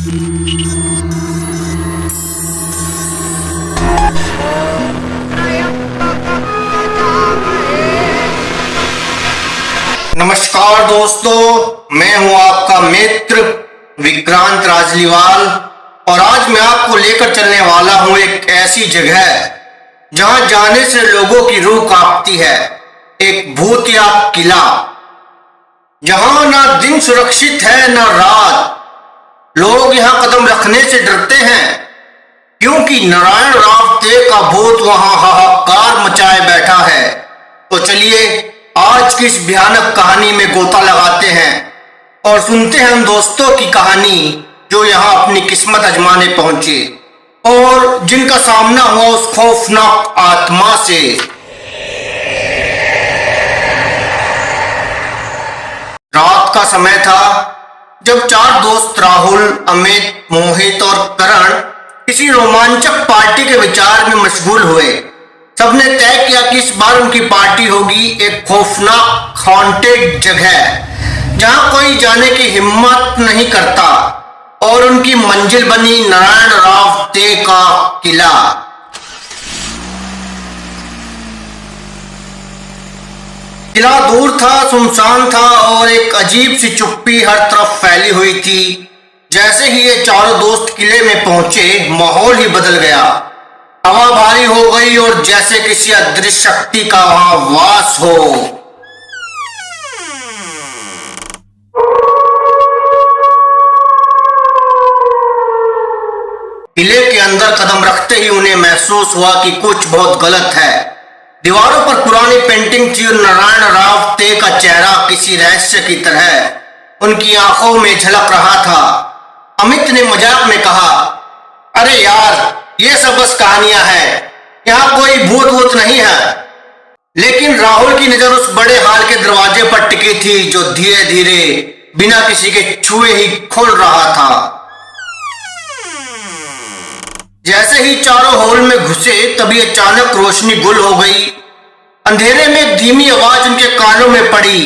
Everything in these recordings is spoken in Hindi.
नमस्कार दोस्तों, मैं हूं आपका मित्र विक्रांत राजलीवाल और आज मैं आपको लेकर चलने वाला हूं एक ऐसी जगह जहां जाने से लोगों की रूह कांपती है। एक भूतिया किला जहां ना दिन सुरक्षित है ना रात। लोग यहां कदम रखने से डरते हैं क्योंकि नारायण रावते का भूत वहां हाहाकार मचाए बैठा है। तो चलिए आज की इस भयानक कहानी में गोता लगाते हैं और सुनते हैं हम दोस्तों की कहानी जो यहाँ अपनी किस्मत आजमाने पहुंचे और जिनका सामना हुआ उस खौफनाक आत्मा से। रात का समय था जब चार दोस्त राहुल, अमित, मोहित और करण किसी रोमांचक पार्टी के विचार में मशगूल हुए। सबने तय किया कि इस बार उनकी पार्टी होगी एक खौफनाक हॉन्टेड जगह जहां कोई जाने की हिम्मत नहीं करता और उनकी मंजिल बनी नारायण रावते का किला। किला दूर था, सुनसान था और एक अजीब सी चुप्पी हर तरफ फैली हुई थी। जैसे ही ये चारों दोस्त किले में पहुंचे माहौल ही बदल गया। हवा भारी हो गई और जैसे किसी अदृश्य शक्ति का वहां वास हो। किले के अंदर कदम रखते ही उन्हें महसूस हुआ कि कुछ बहुत गलत है। दीवारों पर पुरानी पेंटिंग थी और नारायण रावते का चेहरा किसी रहस्य की तरह उनकी आंखों में झलक रहा था। अमित ने मजाक में कहा, अरे यार ये सब बस कहानियां हैं, यहाँ कोई भूत वूत नहीं है। लेकिन राहुल की नजर उस बड़े हाल के दरवाजे पर टिकी थी जो धीरे धीरे बिना किसी के छुए ही खुल रहा था। जैसे ही चारों हॉल में घुसे तभी अचानक रोशनी गुल हो गई। अंधेरे में एक धीमी आवाज उनके कानों में पड़ी,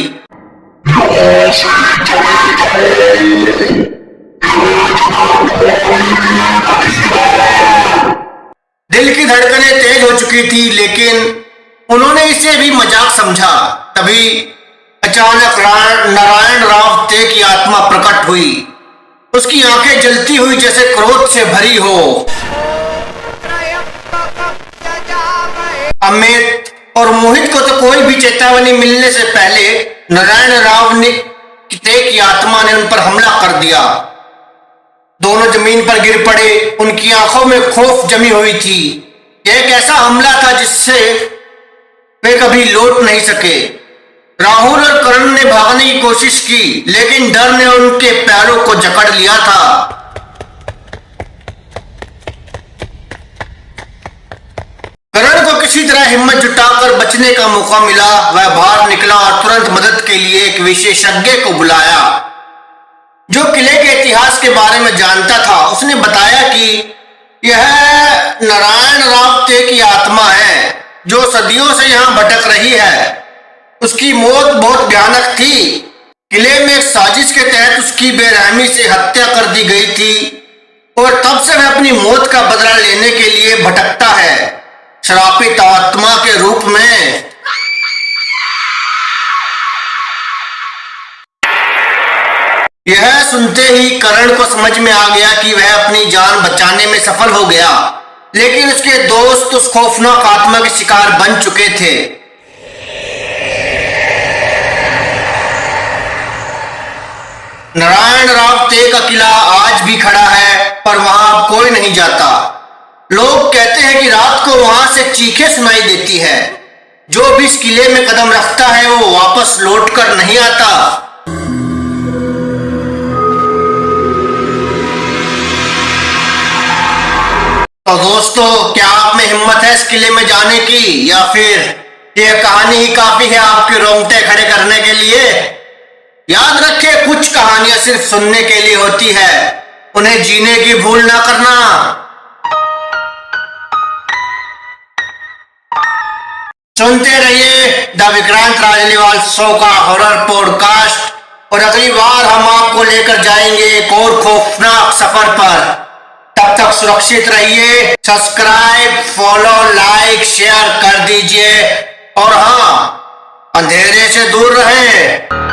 दिल की धड़कनें तेज हो चुकी थी लेकिन उन्होंने इसे भी मजाक समझा। तभी अचानक नारायण रावते की आत्मा प्रकट हुई। उसकी आंखें जलती हुई जैसे क्रोध से भरी हो। अमित और मोहित को तो कोई भी चेतावनी मिलने से पहले नारायण रावते की आत्मा ने उन पर हमला कर दिया। दोनों जमीन पर गिर पड़े, उनकी आंखों में खौफ जमी हुई थी। एक ऐसा हमला था जिससे वे कभी लौट नहीं सके। राहुल और करण ने भागने की कोशिश की लेकिन डर ने उनके पैरों को जकड़ लिया था। करण को किसी तरह हिम्मत जुटाकर बचने का मौका मिला। वह बाहर निकला और तुरंत मदद के लिए एक विशेषज्ञ को बुलाया जो किले के इतिहास के बारे में जानता था। उसने बताया कि यह नारायण रावते की आत्मा है जो सदियों से यहाँ भटक रही है। उसकी मौत बहुत भयानक थी। किले में एक साजिश के तहत उसकी बेरहमी से हत्या कर दी गई थी और तब से वह अपनी मौत का बदला लेने के लिए भटकता है, श्रापित आत्मा के रूप में। यह सुनते ही करण को समझ में आ गया कि वह अपनी जान बचाने में सफल हो गया, लेकिन उसके दोस्त उस खौफनाक आत्मा के शिकार बन चुके थे। नारायण रावते का किला आज भी खड़ा है पर वहां कोई नहीं जाता। लोग कहते हैं कि रात को वहां से चीखें सुनाई देती है। जो भी इस किले में कदम रखता है वो वापस लौटकर नहीं आता। तो दोस्तों, क्या आप में हिम्मत है इस किले में जाने की या फिर यह कहानी ही काफी है आपके रोंगटे खड़े करने के लिए? याद रखें, कुछ कहानियां सिर्फ सुनने के लिए होती है, उन्हें जीने की भूल ना करना। सुनते रहिए द विक्रांत राजलीवाल शो का हॉरर पॉडकास्ट। और अगली बार हम आपको लेकर जाएंगे एक और खौफनाक सफर पर। तब तक सुरक्षित रहिए। सब्सक्राइब, फॉलो, लाइक, शेयर कर दीजिए और हाँ, अंधेरे से दूर रहें।